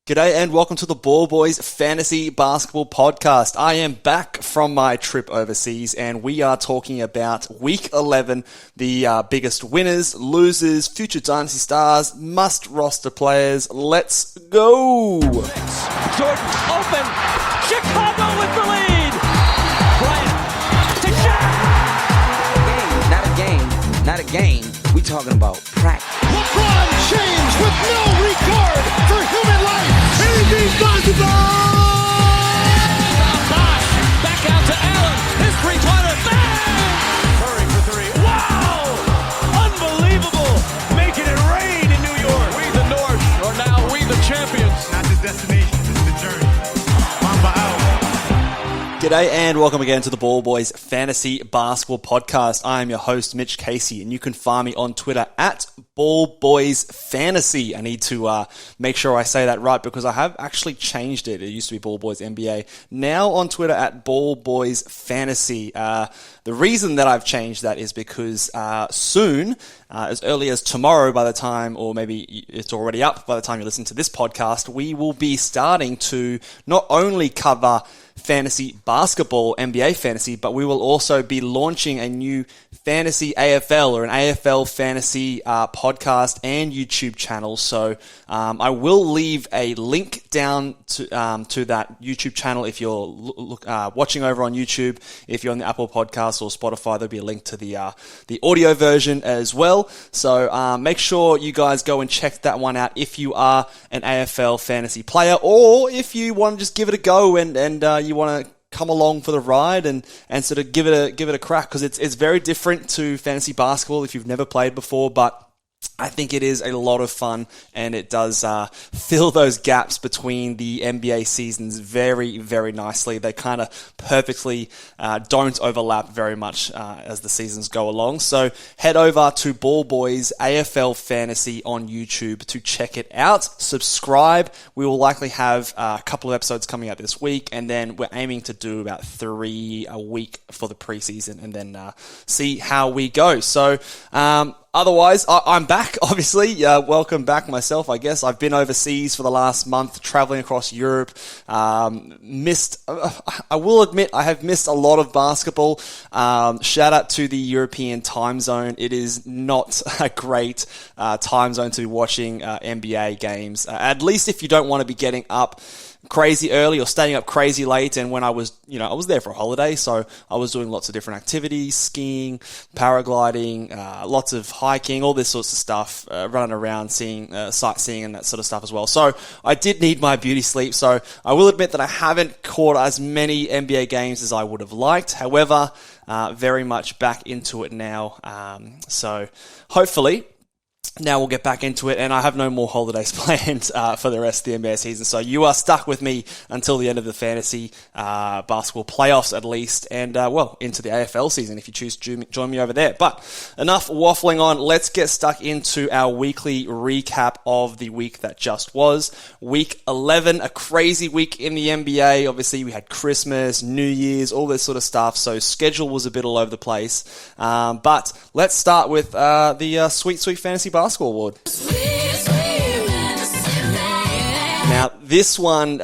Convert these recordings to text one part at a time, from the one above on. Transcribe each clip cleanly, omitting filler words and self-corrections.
G'day and welcome to the Ball Boys Fantasy Basketball Podcast. I am back from my trip overseas and we are talking about Week 11, the biggest winners, losers, future dynasty stars, must roster players. Let's go! Jordan open, Chicago with the lead! Bryant to Shaq! Not a game. We talking about practice. LeBron James with no regard for human life. Anything's possible! Bosh, back out to Allen. His three-pointer, bang! Curry for three. Wow! Unbelievable! Making it rain in New York. We the North, or now we the champions. Not the destination, it's the journey. Mamba out. G'day and welcome again to the Ball Boys Fantasy Basketball Podcast. I am your host, Mitch Casey, and you can find me on Twitter at Ball Boys Fantasy. I need to make sure I say that right because I have actually changed it. It used to be Ball Boys NBA. Now on Twitter at Ball Boys Fantasy. The reason that I've changed that is because soon, as early as tomorrow by the time, or maybe it's already up by the time you listen to this podcast, we will be starting to not only cover fantasy basketball, NBA fantasy, but we will also be launching a new fantasy AFL or an AFL fantasy podcast and YouTube channel. So I will leave a link down to that YouTube channel if you're watching over on YouTube. If you're on the Apple Podcast or Spotify, there'll be a link to the audio version as well. So make sure you guys go and check that one out if you are an AFL fantasy player, or if you want to just give it a go and you want to come along for the ride and sort of give it a crack, because it's very different to fantasy basketball if you've never played before, but I think it is a lot of fun, and it does fill those gaps between the NBA seasons very, very nicely. They kind of perfectly don't overlap very much as the seasons go along. So head over to Ball Boys AFL Fantasy on YouTube to check it out. Subscribe. We will likely have a couple of episodes coming out this week, and then we're aiming to do about 3 a week for the preseason, and then see how we go. So, otherwise, I'm back, obviously. Welcome back myself, I guess. I've been overseas for the last month, traveling across Europe. I will admit, I have missed a lot of basketball. Shout out to the European time zone. It is not a great time zone to be watching NBA games. At least if you don't want to be getting up crazy early or staying up crazy late. And when I was there for a holiday, so I was doing lots of different activities, skiing, paragliding, lots of hiking, all this sorts of stuff, running around, seeing, sightseeing and that sort of stuff as well. So I did need my beauty sleep. So I will admit that I haven't caught as many NBA games as I would have liked. However, very much back into it now. So hopefully, now we'll get back into it, and I have no more holidays planned for the rest of the NBA season. So you are stuck with me until the end of the fantasy basketball playoffs at least, and into the AFL season if you choose to join me over there. But enough waffling on. Let's get stuck into our weekly recap of the week that just was. Week 11, a crazy week in the NBA. Obviously, we had Christmas, New Year's, all this sort of stuff, so schedule was a bit all over the place. But let's start with the Sweet Fantasy Basketball Award. Now, this one,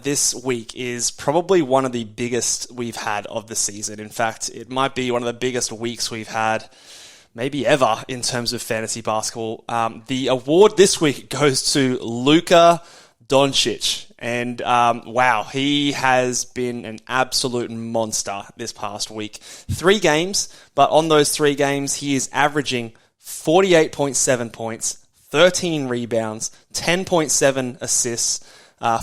this week is probably one of the biggest we've had of the season. In fact, it might be one of the biggest weeks we've had maybe ever in terms of fantasy basketball. The award this week goes to Luka Doncic. And wow, he has been an absolute monster this past week. 3 games, but on those 3 games, he is averaging 48.7 points, 13 rebounds, 10.7 assists,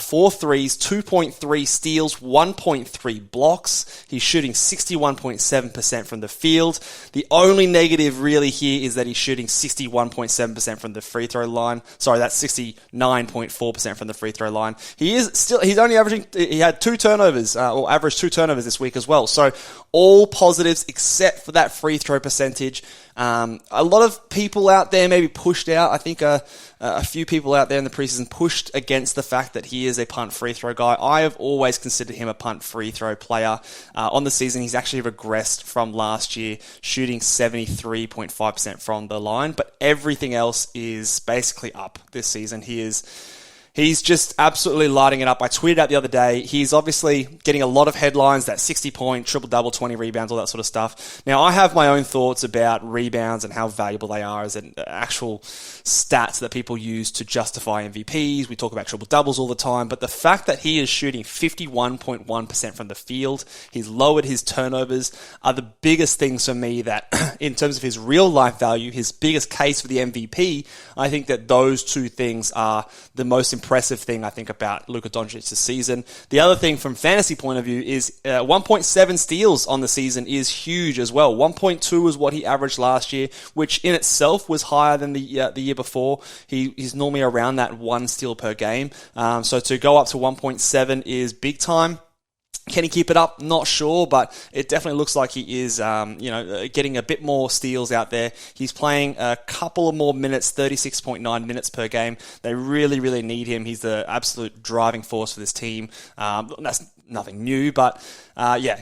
4 threes, 2.3 steals, 1.3 blocks. He's shooting 61.7% from the field. The only negative really here is that he's shooting 61.7% from the free throw line. Sorry, that's 69.4% from the free throw line. He's only averaging, he had 2 turnovers, or averaged 2 turnovers this week as well. So all positives except for that free throw percentage. A lot of people out there maybe pushed out. I think a few people out there in the preseason pushed against the fact that he is a punt free throw guy. I have always considered him a punt free throw player. On the season, he's actually regressed from last year, shooting 73.5% from the line, but everything else is basically up this season. He's He's just absolutely lighting it up. I tweeted out the other day, he's obviously getting a lot of headlines, that 60-point, triple-double, 20 rebounds, all that sort of stuff. Now, I have my own thoughts about rebounds and how valuable they are as an actual stats that people use to justify MVPs. We talk about triple-doubles all the time, but the fact that he is shooting 51.1% from the field, he's lowered his turnovers, are the biggest things for me that, in terms of his real-life value, his biggest case for the MVP, I think that those two things are the most impressive thing I think about Luka Doncic this season. The other thing from fantasy point of view is 1.7 steals on the season is huge as well. 1.2 was what he averaged last year, which in itself was higher than the year before. He's normally around that 1 steal per game. So to go up to 1.7 is big time. Can he keep it up? Not sure, but it definitely looks like he is, getting a bit more steals out there. He's playing a couple of more minutes, 36.9 minutes per game. They really, really need him. He's the absolute driving force for this team. That's nothing new, but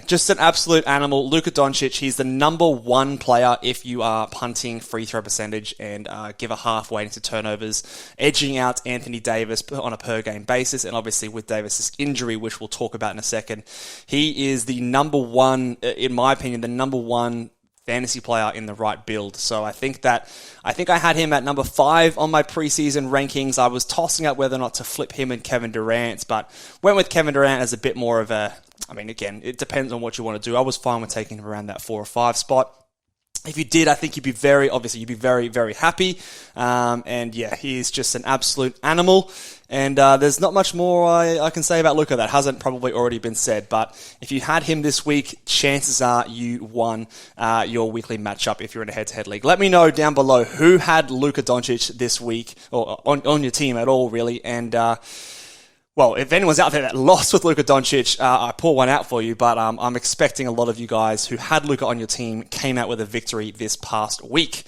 just an absolute animal. Luka Doncic, he's the number one player if you are punting free throw percentage and give a half weighting to turnovers, edging out Anthony Davis on a per game basis, and obviously with Davis's injury, which we'll talk about in a second, he is the number one, in my opinion, the number one fantasy player in the right build. So I think I had him at number 5 on my preseason rankings. I was tossing up whether or not to flip him and Kevin Durant, but went with Kevin Durant as a bit more of a, again, it depends on what you want to do. I was fine with taking him around that 4 or 5 spot. If you did, I think you'd be very, very happy. He is just an absolute animal. And there's not much more I can say about Luka that hasn't probably already been said. But if you had him this week, chances are you won your weekly matchup if you're in a head-to-head league. Let me know down below who had Luka Doncic this week, or on your team at all, really. And if anyone's out there that lost with Luka Doncic, I pour one out for you, but I'm expecting a lot of you guys who had Luka on your team came out with a victory this past week.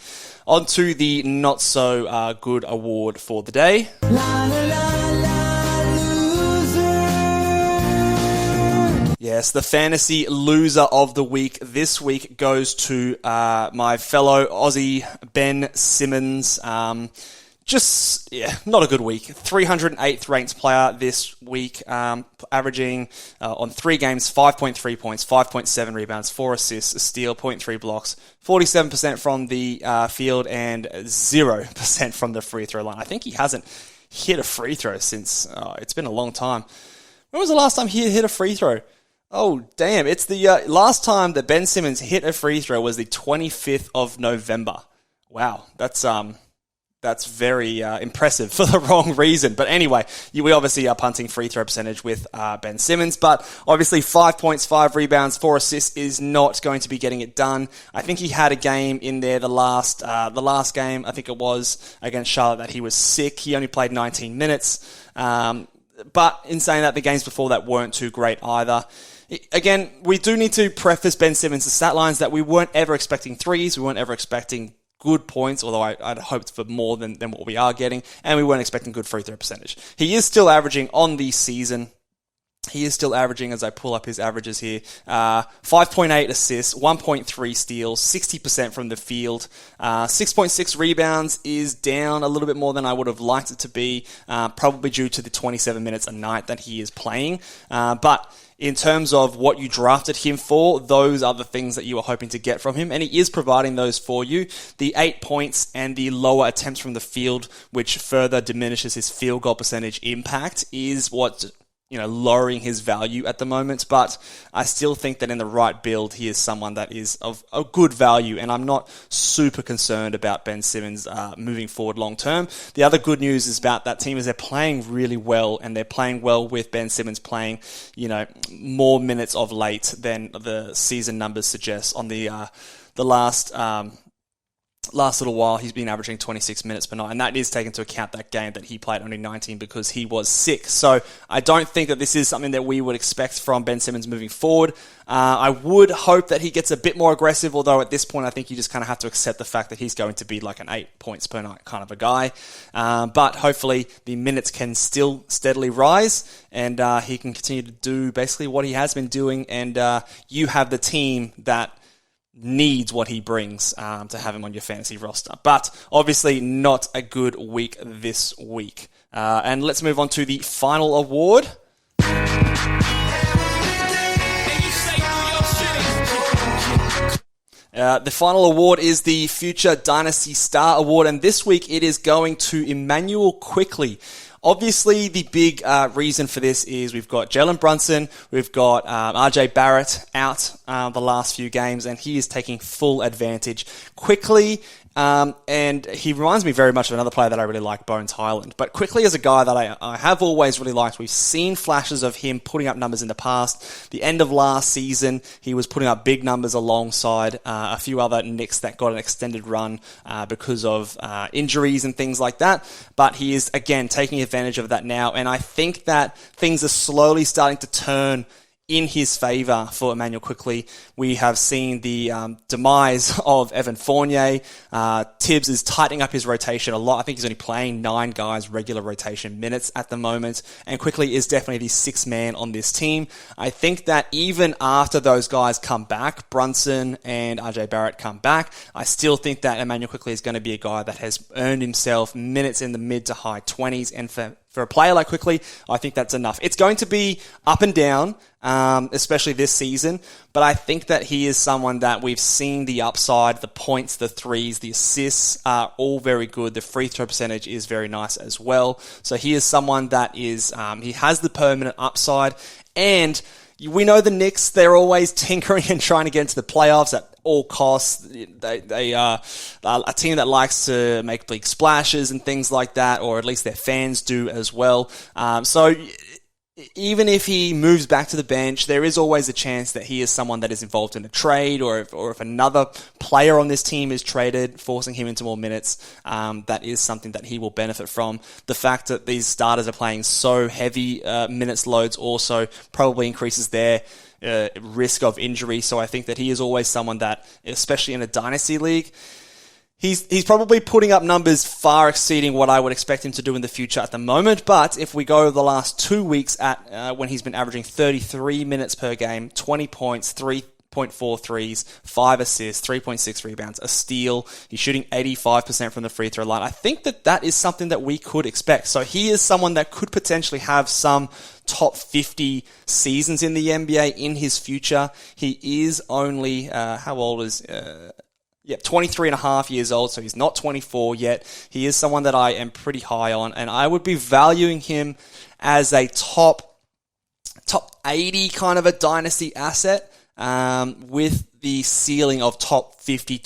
On to the not-so-good award for the day. Yes, the fantasy loser of the week this week goes to my fellow Aussie, Ben Simmons. Not a good week. 308th ranked player this week, averaging on 3 games 5.3 points, 5.7 rebounds, 4 assists, a steal, 0.3 blocks, 47% from the field, and 0% from the free throw line. I think he hasn't hit a free throw since it's been a long time. When was the last time he hit a free throw? Oh, damn. It's the last time that Ben Simmons hit a free throw was the 25th of November. Wow, that's very impressive for the wrong reason. But anyway, we obviously are punting free throw percentage with Ben Simmons. But obviously 5 points, 5 rebounds, 4 assists is not going to be getting it done. I think he had a game in there, the last game, I think it was against Charlotte, that he was sick. He only played 19 minutes. But in saying that, the games before that weren't too great either. Again, we do need to preface Ben Simmons' stat lines that we weren't ever expecting threes. We weren't ever expecting good points, although I'd hoped for more than what we are getting, and we weren't expecting good free throw percentage. He is still averaging on the season. He is still averaging, as I pull up his averages here, 5.8 assists, 1.3 steals, 60% from the field, 6.6 rebounds is down a little bit more than I would have liked it to be, probably due to the 27 minutes a night that he is playing. But in terms of what you drafted him for, those are the things that you were hoping to get from him, and he is providing those for you. The 8 points and the lower attempts from the field, which further diminishes his field goal percentage impact, is what lowering his value at the moment, but I still think that in the right build, he is someone that is of a good value, and I'm not super concerned about Ben Simmons moving forward long term. The other good news is about that team is they're playing really well, and they're playing well with Ben Simmons playing, more minutes of late than the season numbers suggest. On the last little while, he's been averaging 26 minutes per night, and that is taken into account that game that he played only 19 because he was sick. So I don't think that this is something that we would expect from Ben Simmons moving forward. I would hope that he gets a bit more aggressive, although at this point I think you just kind of have to accept the fact that he's going to be like an 8 points per night kind of a guy. But hopefully the minutes can still steadily rise, and he can continue to do basically what he has been doing, and you have the team that needs what he brings to have him on your fantasy roster. But obviously not a good week this week. And let's move on to the final award. The final award is the Future Dynasty Star Award, and this week it is going to Emmanuel Quickley. Obviously, the big reason for this is we've got Jalen Brunson, we've got RJ Barrett out the last few games, and he is taking full advantage. Quickly, and he reminds me very much of another player that I really like, Bones Highland. But Quickly is a guy that I have always really liked. We've seen flashes of him putting up numbers in the past. The end of last season, he was putting up big numbers alongside a few other Knicks that got an extended run because of injuries and things like that. But he is, again, taking advantage of that now. And I think that things are slowly starting to turn in his favour for Emmanuel Quickley. We have seen the demise of Evan Fournier. Tibbs is tightening up his rotation a lot. I think he's only playing 9 guys regular rotation minutes at the moment, and Quickley is definitely the 6th man on this team. I think that even after those guys come back, Brunson and RJ Barrett come back, I still think that Emmanuel Quickley is going to be a guy that has earned himself minutes in the mid to high 20s, and for a player like Quickley, I think that's enough. It's going to be up and down, especially this season, but I think that he is someone that we've seen the upside, the points, the threes, the assists are all very good. The free throw percentage is very nice as well. So he is someone that is, he has the permanent upside, and we know the Knicks, they're always tinkering and trying to get into the playoffs at all costs. They are a team that likes to make big splashes and things like that, or at least their fans do as well. So even if he moves back to the bench, there is always a chance that he is someone that is involved in a trade, or if another player on this team is traded, forcing him into more minutes, that is something that he will benefit from. The fact that these starters are playing so heavy minutes loads also probably increases their risk of injury. So I think that he is always someone that, especially in a dynasty league, He's probably putting up numbers far exceeding what I would expect him to do in the future at the moment. But if we go the last 2 weeks at when he's been averaging 33 minutes per game, 20 points, 3.4 threes, 5 assists, 3.6 rebounds, a steal. He's shooting 85% from the free throw line. I think that is something that we could expect. So he is someone that could potentially have some top 50 seasons in the NBA in his future. He is only, how old is... 23 and a half years old, so he's not 24 yet. He is someone that I am pretty high on, and I would be valuing him as a top 80 kind of a dynasty asset, with the ceiling of top 50,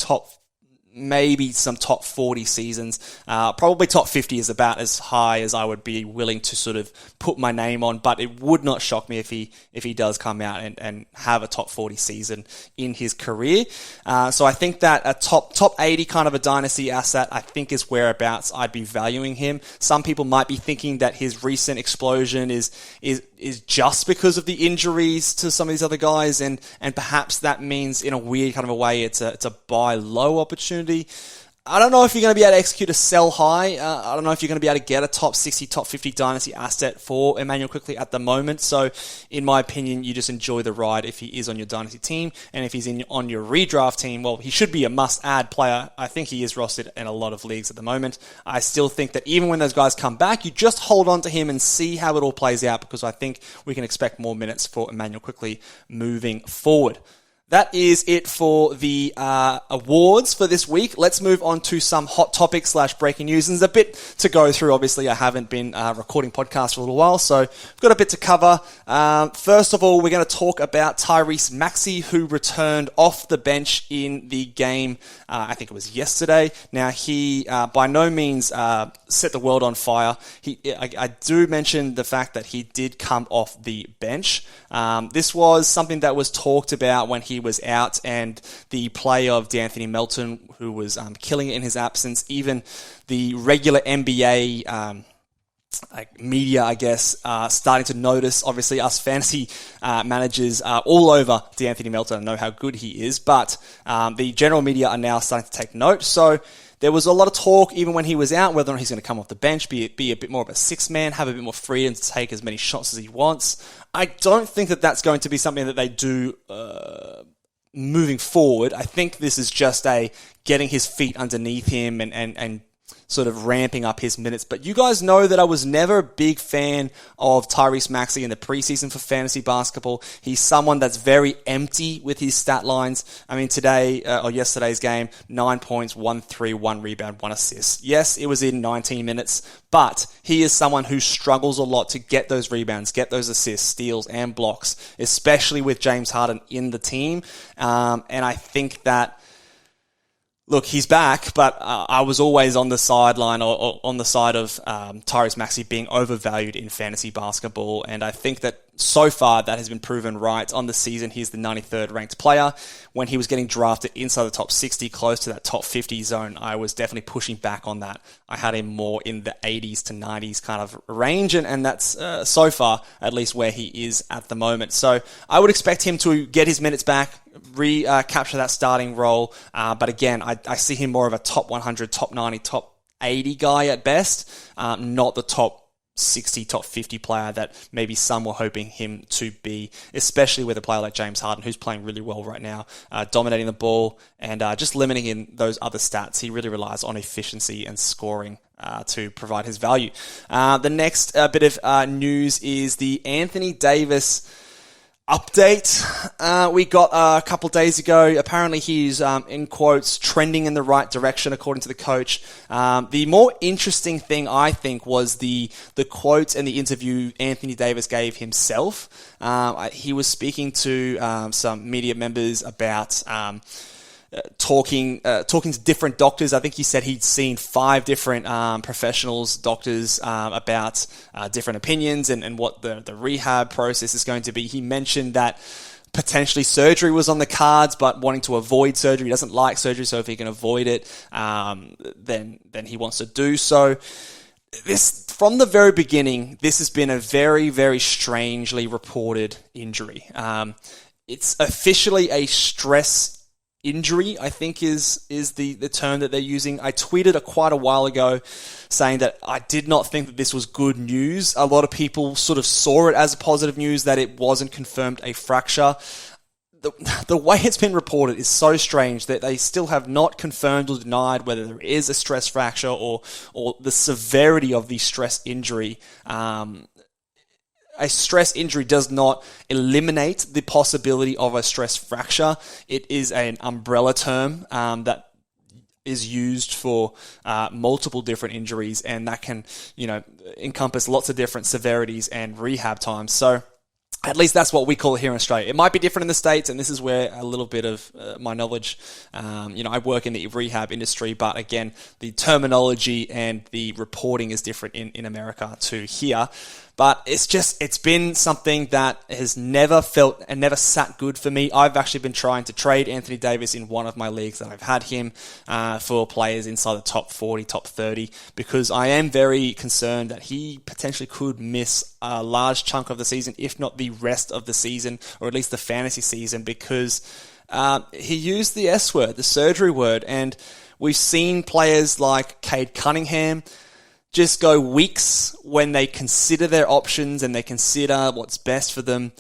maybe some top 40 seasons. Probably top 50 is about as high as I would be willing to sort of put my name on, but it would not shock me if he does come out and have a top 40 season in his career. So I think that a top 80 kind of a dynasty asset, I think, is whereabouts I'd be valuing him. Some people might be thinking that his recent explosion is just because of the injuries to some of these other guys, and perhaps that means in a weird kind of a way it's a buy low opportunity. I don't know if you're going to be able to execute a sell high. I don't know if you're going to be able to get a top 60, top 50 dynasty asset for Emmanuel Quickley at the moment. So, in my opinion, you just enjoy the ride if he is on your dynasty team. And if he's on your redraft team, well, he should be a must-add player. I think he is rostered in a lot of leagues at the moment. I still think that even when those guys come back, you just hold on to him and see how it all plays out, because I think we can expect more minutes for Emmanuel Quickley moving forward. That is it for the awards for this week. Let's move on to some hot topics / breaking news. And there's a bit to go through. Obviously, I haven't been recording podcasts for a little while, so we've got a bit to cover. First of all, we're going to talk about Tyrese Maxey, who returned off the bench in the game, I think it was yesterday. Now, he by no means set the world on fire. I do mention the fact that he did come off the bench. This was something that was talked about when he was out, and the play of D'Anthony Melton, who was killing it in his absence. Even the regular NBA media, I guess, starting to notice. Obviously, us fantasy managers are all over D'Anthony Melton and know how good he is, but the general media are now starting to take note. So there was a lot of talk, even when he was out, whether or not he's going to come off the bench, be a bit more of a six man, have a bit more freedom to take as many shots as he wants. I don't think that that's going to be something that they do moving forward, I think this is just a getting his feet underneath him and sort of ramping up his minutes. But you guys know that I was never a big fan of Tyrese Maxey in the preseason for fantasy basketball. He's someone that's very empty with his stat lines. I mean, yesterday's game, 9 points, 1 3, 1 rebound, 1 assist. Yes, it was in 19 minutes, but he is someone who struggles a lot to get those rebounds, get those assists, steals, and blocks, especially with James Harden in the team. And I think that, look, he's back, but I was always on the sideline or on the side of Tyrese Maxey being overvalued in fantasy basketball. And I think that so far that has been proven right. On the season, he's the 93rd ranked player. When he was getting drafted inside the top 60, close to that top 50 zone, I was definitely pushing back on that. I had him more in the 80s to 90s kind of range, and that's so far at least where he is at the moment. So I would expect him to get his minutes back, capture that starting role. But again, I see him more of a top 100, top 90, top 80 guy at best, not the top 60, top 50 player that maybe some were hoping him to be, especially with a player like James Harden, who's playing really well right now, dominating the ball and just limiting in those other stats. He really relies on efficiency and scoring to provide his value. The next bit of news is the Anthony Davis update we got a couple days ago. Apparently he's, in quotes, trending in the right direction according to the coach. The more interesting thing, I think, was the quote and the interview Anthony Davis gave himself. He was speaking to some media members about talking to different doctors. I think he said he'd seen 5 different professionals, doctors, about different opinions and what the rehab process is going to be. He mentioned that potentially surgery was on the cards, but wanting to avoid surgery. He doesn't like surgery, so if he can avoid it, then he wants to do so. This, from the very beginning, this has been a very, very strangely reported injury. It's officially a stress injury, I think is the term that they're using. I tweeted quite a while ago saying that I did not think that this was good news. A lot of people sort of saw it as positive news that it wasn't confirmed a fracture. The way it's been reported is so strange that they still have not confirmed or denied whether there is a stress fracture or the severity of the stress injury. A stress injury does not eliminate the possibility of a stress fracture. It is an umbrella term that is used for multiple different injuries, and that can, encompass lots of different severities and rehab times. So at least that's what we call it here in Australia. It might be different in the States, and this is where a little bit of my knowledge, I work in the rehab industry, but again, the terminology and the reporting is different in America to here. But it's been something that has never felt and never sat good for me. I've actually been trying to trade Anthony Davis in one of my leagues that I've had him for players inside the top 40, top 30, because I am very concerned that he potentially could miss a large chunk of the season, if not the rest of the season, or at least the fantasy season, because he used the S word, the surgery word, and we've seen players like Cade Cunningham just go weeks when they consider their options and they consider what's best for them.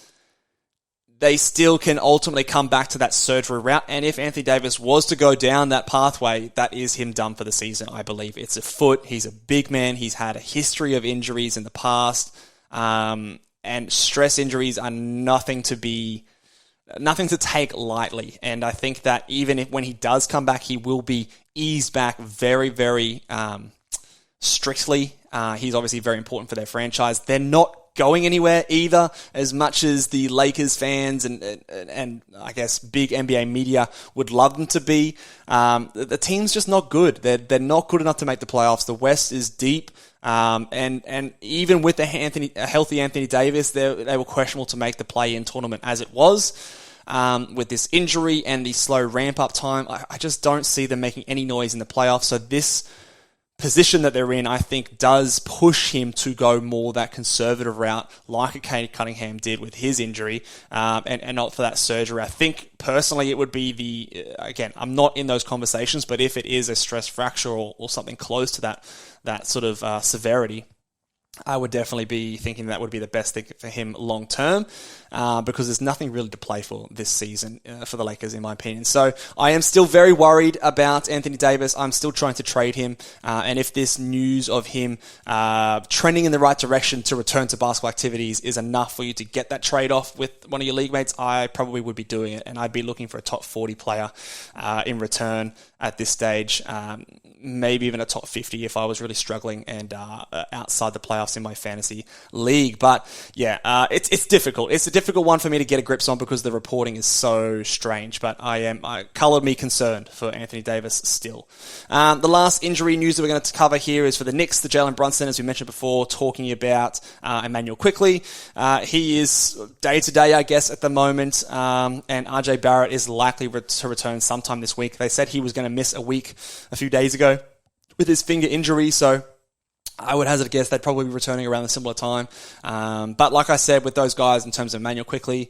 They still can ultimately come back to that surgery route. And if Anthony Davis was to go down that pathway, that is him done for the season, I believe. It's a foot. He's a big man. He's had a history of injuries in the past. And stress injuries are nothing to take lightly. And I think that even when he does come back, he will be eased back very, very strictly. He's obviously very important for their franchise. They're not going anywhere either, as much as the Lakers fans and I guess big NBA media would love them to be. The team's just not good. They're not good enough to make the playoffs. The West is deep. And even with a healthy Anthony Davis, they were questionable to make the play-in tournament as it was. With this injury and the slow ramp-up time, I just don't see them making any noise in the playoffs. So this position that they're in, I think, does push him to go more that conservative route, like a Cade Cunningham did with his injury, and not for that surgery. I think, personally, it would be again, I'm not in those conversations, but if it is a stress fracture or something close to that sort of severity, I would definitely be thinking that would be the best thing for him long term, because there's nothing really to play for this season for the Lakers, in my opinion. So I am still very worried about Anthony Davis. I'm still trying to trade him, and if this news of him trending in the right direction to return to basketball activities is enough for you to get that trade off with one of your league mates, I probably would be doing it, and I'd be looking for a top 40 player in return at this stage, maybe even a top 50 if I was really struggling and outside the playoffs in my fantasy league. But yeah, it's difficult. It's a difficult one for me to get a grip on because the reporting is so strange. But I colored me concerned for Anthony Davis still. The last injury news that we're going to cover here is for the Knicks, the Jalen Brunson, as we mentioned before, talking about Emmanuel quickly. He is day to day, I guess, at the moment, and RJ Barrett is likely to return sometime this week. They said he was going to miss a week a few days ago with his finger injury, so I would hazard a guess they'd probably be returning around a similar time. But like I said, with those guys in terms of Emmanuel quickly,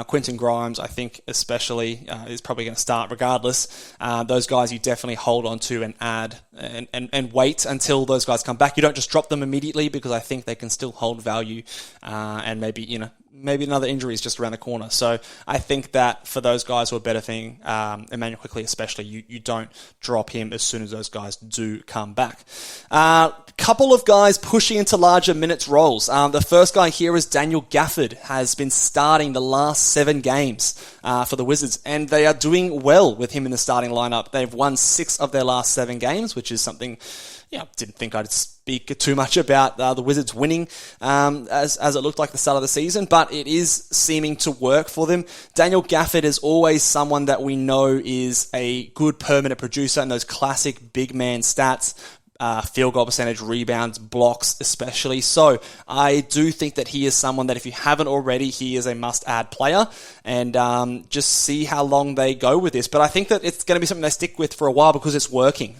Quentin Grimes, I think especially, is probably going to start regardless. Those guys you definitely hold on to and add and wait until those guys come back. You don't just drop them immediately because I think they can still hold value, and maybe another injury is just around the corner. So I think that for those guys who are better thing, Emmanuel quickly especially, you don't drop him as soon as those guys do come back. Couple of guys pushing into larger minutes roles. The first guy here is Daniel Gafford, has been starting the last 7 games for the Wizards, and they are doing well with him in the starting lineup. They've won 6 of their last 7 games, which is something I didn't think I'd speak too much about the Wizards winning as it looked like the start of the season, but it is seeming to work for them. Daniel Gafford is always someone that we know is a good permanent producer in those classic big man stats. Field goal percentage, rebounds, blocks especially. So I do think that he is someone that if you haven't already, he is a must-add player, and just see how long they go with this. But I think that it's going to be something they stick with for a while because it's working.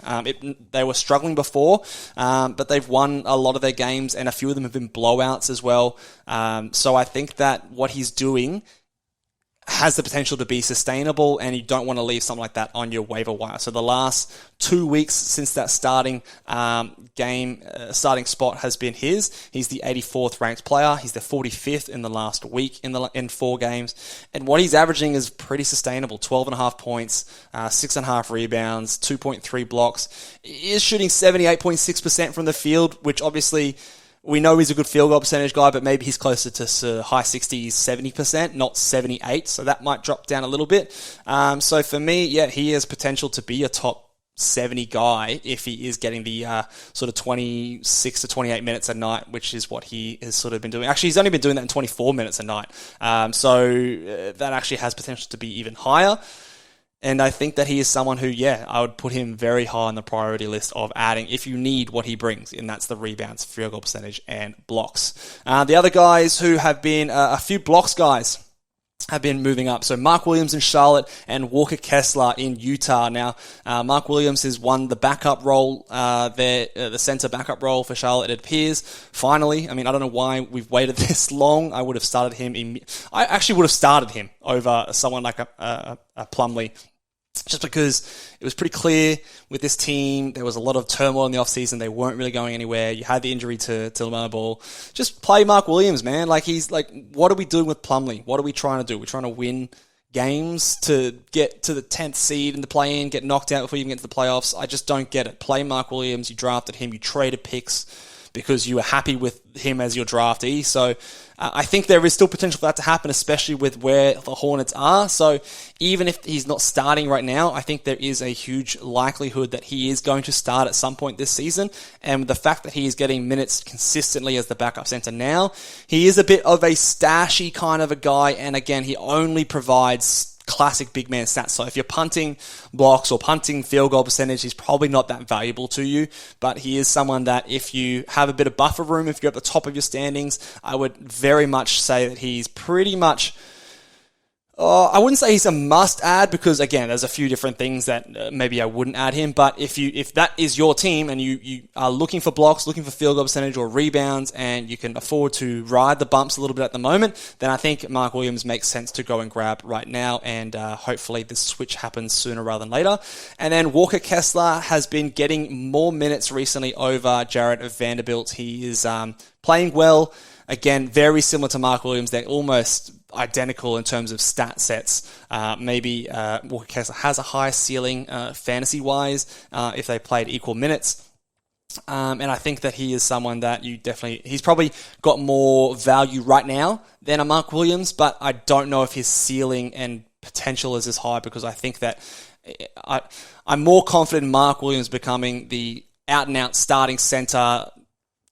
They were struggling before, but they've won a lot of their games, and a few of them have been blowouts as well. So I think that what he's doing has the potential to be sustainable, and you don't want to leave something like that on your waiver wire. So the last 2 weeks since that starting starting spot has been his. He's the 84th ranked player. He's the 45th in the last week in 4 games. And what he's averaging is pretty sustainable. 12.5 points, 6.5 rebounds, 2.3 blocks. He is shooting 78.6% from the field, which obviously we know he's a good field goal percentage guy, but maybe he's closer to high 60s, 70%, not 78. So that might drop down a little bit. So for me, yeah, he has potential to be a top 70 guy if he is getting the sort of 26 to 28 minutes a night, which is what he has sort of been doing. Actually, he's only been doing that in 24 minutes a night. So that actually has potential to be even higher. And I think that he is someone who, I would put him very high on the priority list of adding if you need what he brings, and that's the rebounds, field goal percentage, and blocks. The other guys who have been a few blocks guys have been moving up. So Mark Williams in Charlotte and Walker Kessler in Utah. Now, Mark Williams has won the backup role, the center backup role for Charlotte, it appears. Finally, I mean, I don't know why we've waited this long. I would have started him. I actually would have started him over someone like a Plumlee, just because it was pretty clear with this team, there was a lot of turmoil in the offseason. They weren't really going anywhere. You had the injury to LaMelo Ball. Just play Mark Williams, man. What are we doing with Plumlee? What are we trying to do? We're trying to win games to get to the 10th seed in the play-in, get knocked out before you even get to the playoffs. I just don't get it. Play Mark Williams. You drafted him. You traded picks because you were happy with him as your draftee. So I think there is still potential for that to happen, especially with where the Hornets are. So even if he's not starting right now, I think there is a huge likelihood that he is going to start at some point this season. And with the fact that he is getting minutes consistently as the backup center now, he is a bit of a stashy kind of a guy. And again, he only provides classic big man stats. So if you're punting blocks or punting field goal percentage, he's probably not that valuable to you, but he is someone that if you have a bit of buffer room, if you're at the top of your standings, I would very much say that he's pretty much I wouldn't say he's a must-add because, again, there's a few different things that maybe I wouldn't add him. But if that is your team and you are looking for blocks, looking for field goal percentage or rebounds, and you can afford to ride the bumps a little bit at the moment, then I think Mark Williams makes sense to go and grab right now. And hopefully this switch happens sooner rather than later. And then Walker Kessler has been getting more minutes recently over Jared Vanderbilt. He is playing well. Again, very similar to Mark Williams. They're almost identical in terms of stat sets. Maybe Walker Kessler has a higher ceiling fantasy-wise if they played equal minutes. And I think that he is someone that he's probably got more value right now than a Mark Williams, but I don't know if his ceiling and potential is as high because I think that I'm more confident in Mark Williams becoming the out-and-out starting center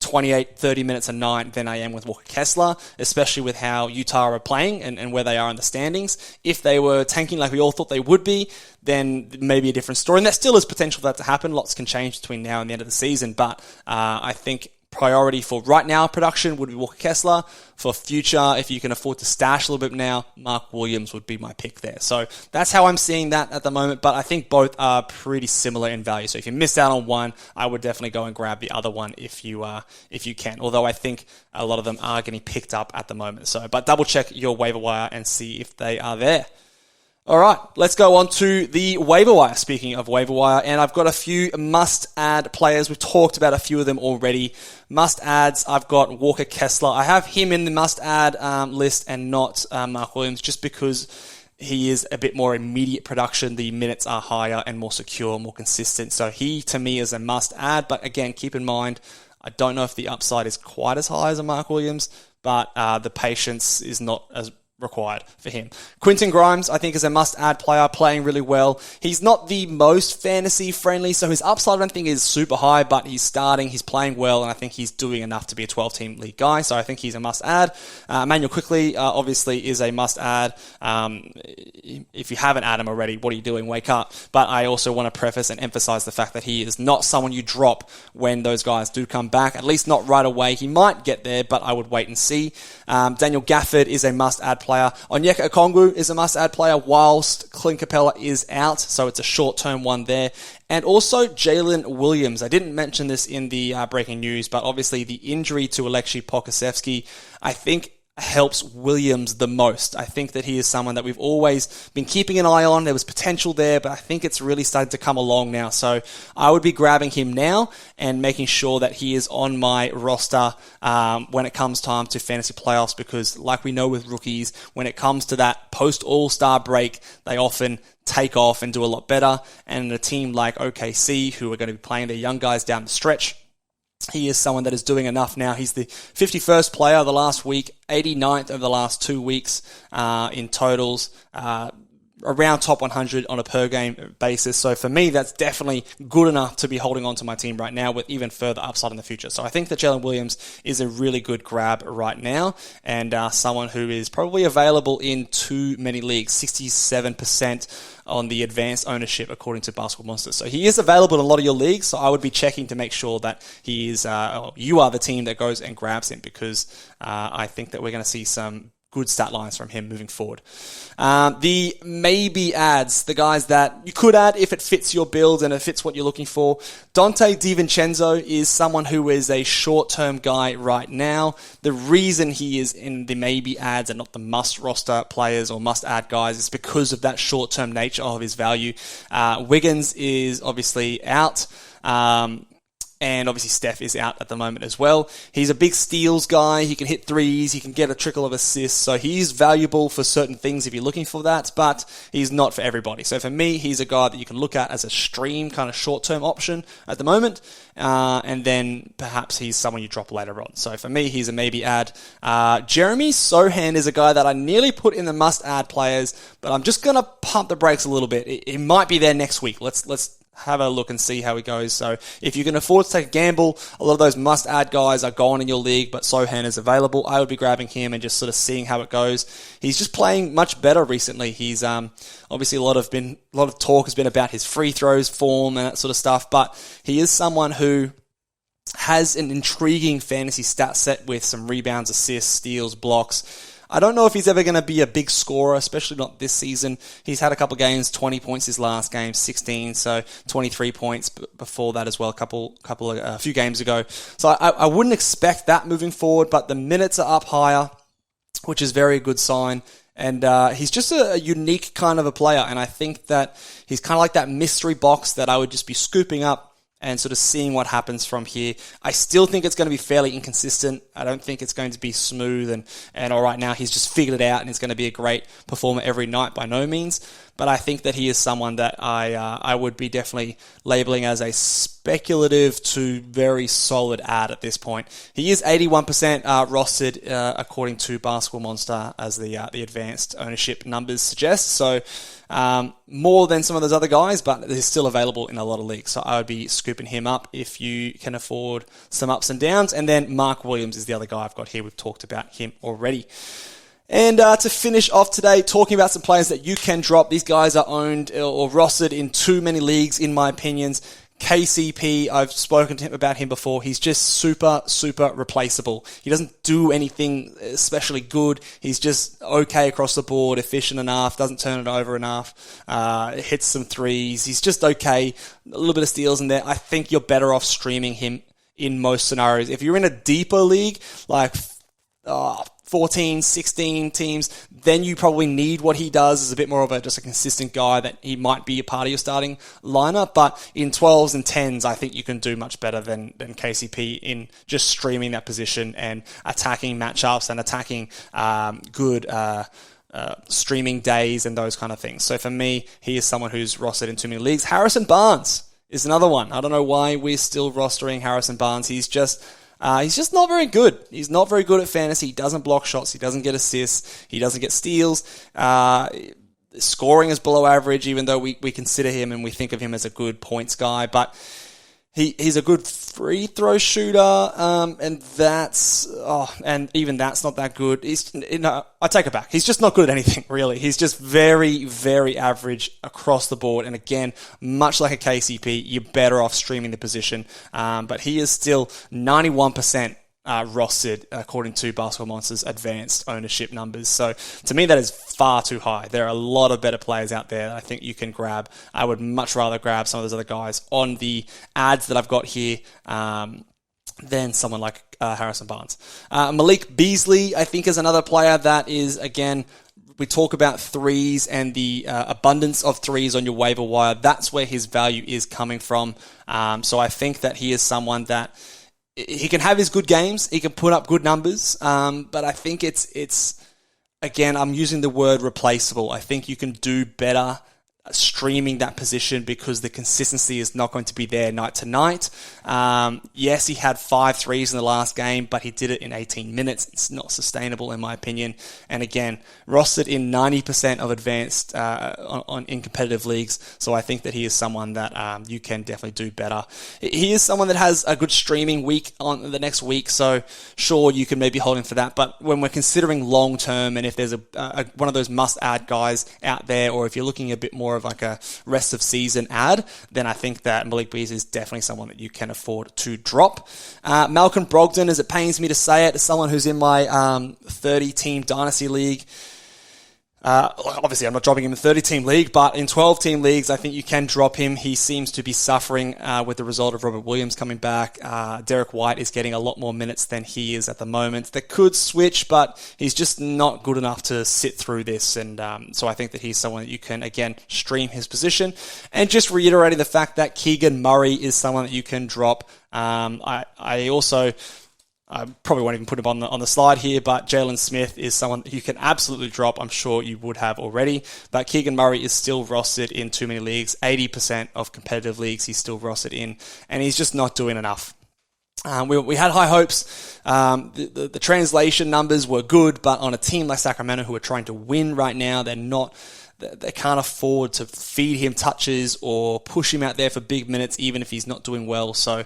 28, 30 minutes a night than I am with Walker Kessler, especially with how Utah are playing and where they are in the standings. If they were tanking like we all thought they would be, then maybe a different story. And there still is potential for that to happen. Lots can change between now and the end of the season, but I think priority for right now production would be Walker Kessler. For future, if you can afford to stash a little bit now, Mark Williams would be my pick there. So that's how I'm seeing that at the moment, but I think both are pretty similar in value. So if you missed out on one, I would definitely go and grab the other one if you can. Although I think a lot of them are getting picked up at the moment. So, but double check your waiver wire and see if they are there. All right, let's go on to the waiver wire. Speaking of waiver wire, and I've got a few must-add players. We've talked about a few of them already. Must-adds, I've got Walker Kessler. I have him in the must-add list and not Mark Williams just because he is a bit more immediate production. The minutes are higher and more secure, more consistent. So he, to me, is a must-add. But again, keep in mind, I don't know if the upside is quite as high as a Mark Williams, but the patience is not as required for him. Quentin Grimes, I think, is a must-add player, playing really well. He's not the most fantasy-friendly, so his upside I don't think is super high, but he's starting, he's playing well, and I think he's doing enough to be a 12-team league guy, so I think he's a must-add. Emmanuel Quickly, obviously, is a must-add. If you haven't added him already, what are you doing? Wake up. But I also want to preface and emphasize the fact that he is not someone you drop when those guys do come back, at least not right away. He might get there, but I would wait and see. Daniel Gafford is a must-add player. Onyeka Okongwu is a must-add player whilst Clint Capella is out, so it's a short-term one there. And also Jalen Williams. I didn't mention this in the breaking news, but obviously the injury to Aleksej Pokusevski, I think, helps Williams the most. I think that he is someone that we've always been keeping an eye on. There was potential there, but I think it's really starting to come along now. So I would be grabbing him now and making sure that he is on my roster when it comes time to fantasy playoffs, because like we know with rookies, when it comes to that post-All-Star break, they often take off and do a lot better. And a team like OKC, who are going to be playing their young guys down the stretch, he is someone that is doing enough now. He's the 51st player of the last week, 89th of the last 2 weeks in totals, around top 100 on a per-game basis. So for me, that's definitely good enough to be holding on to my team right now with even further upside in the future. So I think that Jalen Williams is a really good grab right now, and someone who is probably available in too many leagues, 67% on the advanced ownership according to Basketball Monsters. So he is available in a lot of your leagues, so I would be checking to make sure that he is, you are the team that goes and grabs him, because I think that we're going to see some good stat lines from him moving forward. The maybe adds, the guys that you could add if it fits your build and it fits what you're looking for. Dante DiVincenzo is someone who is a short-term guy right now. The reason he is in the maybe adds and not the must-roster players or must-add guys is because of that short-term nature of his value. Wiggins is obviously out. And obviously Steph is out at the moment as well. He's a big steals guy. He can hit threes. He can get a trickle of assists. So he's valuable for certain things if you're looking for that, but he's not for everybody. So for me, he's a guy that you can look at as a stream kind of short-term option at the moment. And then perhaps he's someone you drop later on. So for me, he's a maybe add. Jeremy Sohan is a guy that I nearly put in the must-add players, but I'm just going to pump the brakes a little bit. It might be there next week. Let's have a look and see how he goes. So if you can afford to take a gamble, a lot of those must-add guys are gone in your league, but Sohan is available. I would be grabbing him and just sort of seeing how it goes. He's just playing much better recently. He's obviously a lot of talk has been about his free throws form and that sort of stuff, but he is someone who has an intriguing fantasy stat set with some rebounds, assists, steals, blocks. I don't know if he's ever going to be a big scorer, especially not this season. He's had a couple games, 20 points his last game, 16, so 23 points before that as well, a few games ago. So I wouldn't expect that moving forward, but the minutes are up higher, which is very good sign. And he's just a unique kind of a player, and I think that he's kind of like that mystery box that I would just be scooping up and sort of seeing what happens from here. I still think it's going to be fairly inconsistent. I don't think it's going to be smooth and all right now he's just figured it out and he's going to be a great performer every night by no means. But I think that he is someone that I would be definitely labeling as a speculative to very solid ad at this point. He is 81% rostered according to Basketball Monster as the advanced ownership numbers suggest. So more than some of those other guys, but he's still available in a lot of leagues. So I would be scooping him up if you can afford some ups and downs. And then Mark Williams is the other guy I've got here. We've talked about him already. And to finish off today, talking about some players that you can drop. These guys are owned or rostered in too many leagues, in my opinions. KCP, I've spoken to him about him before. He's just super, super replaceable. He doesn't do anything especially good. He's just okay across the board, efficient enough, doesn't turn it over enough, hits some threes. He's just okay. A little bit of steals in there. I think you're better off streaming him in most scenarios. If you're in a deeper league, like 14, 16 teams, then you probably need what he does as a bit more of just a consistent guy that he might be a part of your starting lineup. But in 12s and 10s, I think you can do much better than KCP in just streaming that position and attacking matchups and attacking good streaming days and those kind of things. So for me, he is someone who's rostered in too many leagues. Harrison Barnes is another one. I don't know why we're still rostering Harrison Barnes. He's just not very good. He's not very good at fantasy. He doesn't block shots. He doesn't get assists. He doesn't get steals. Scoring is below average, even though we consider him and we think of him as a good points guy. But he's a good free throw shooter, and even that's not that good. I take it back. He's just not good at anything, really. He's just very, very average across the board. And again, much like a KCP, you're better off streaming the position. But he is still 91% rostered according to Basketball Monster's advanced ownership numbers. So to me, that is far too high. There are a lot of better players out there that I think you can grab. I would much rather grab some of those other guys on the ads that I've got here than someone like Harrison Barnes. Malik Beasley, I think, is another player that is, again, we talk about threes and the abundance of threes on your waiver wire. That's where his value is coming from. So I think that he is someone that he can have his good games. He can put up good numbers. But I think it's again, I'm using the word replaceable. I think you can do better streaming that position because the consistency is not going to be there night to night. Yes, he had 5 threes in the last game, but he did it in 18 minutes. It's not sustainable in my opinion. And again, rostered in 90% of advanced in competitive leagues. So I think that he is someone that you can definitely do better. He is someone that has a good streaming week on the next week. So sure, you can maybe hold him for that. But when we're considering long term, and if there's one of those must add guys out there, or if you're looking a bit more of like a rest of season ad, then I think that Malik Beasley is definitely someone that you can afford to drop. Malcolm Brogdon, as it pains me to say it, is someone who's in my 30-team dynasty league. Obviously, I'm not dropping him in a 30-team league, but in 12-team leagues, I think you can drop him. He seems to be suffering with the result of Robert Williams coming back. Derek White is getting a lot more minutes than he is at the moment. They could switch, but he's just not good enough to sit through this. And so I think that he's someone that you can, again, stream his position. And just reiterating the fact that Keegan Murray is someone that you can drop. I probably won't even put him on the slide here, but Jalen Smith is someone you can absolutely drop. I'm sure you would have already. But Keegan Murray is still rostered in too many leagues. 80% of competitive leagues he's still rostered in, and he's just not doing enough. We had high hopes. The translation numbers were good, but on a team like Sacramento who are trying to win right now, they're they can't afford to feed him touches or push him out there for big minutes, even if he's not doing well. So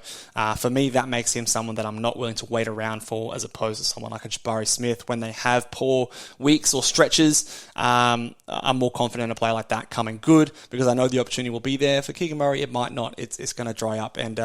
for me, that makes him someone that I'm not willing to wait around for, as opposed to someone like a Jabari Smith. When they have poor weeks or stretches, I'm more confident in a player like that coming good, because I know the opportunity will be there. For Keegan Murray, it might not. It's going to dry up, and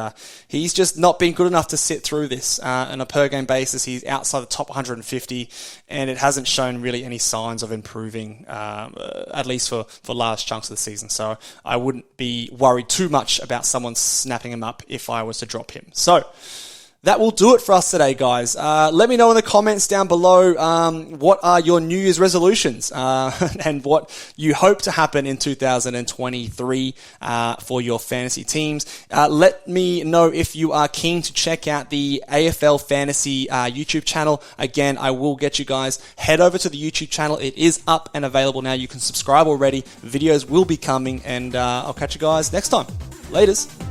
he's just not been good enough to sit through this. On a per-game basis, he's outside the top 150, and it hasn't shown really any signs of improving, at least for large chunks of the season. So I wouldn't be worried too much about someone snapping him up if I was to drop him. So that will do it for us today, guys. Let me know in the comments down below what are your New Year's resolutions and what you hope to happen in 2023 for your fantasy teams. Let me know if you are keen to check out the AFL Fantasy YouTube channel. Again, I will get you guys. Head over to the YouTube channel. It is up and available now. You can subscribe already. Videos will be coming, and I'll catch you guys next time. Laters.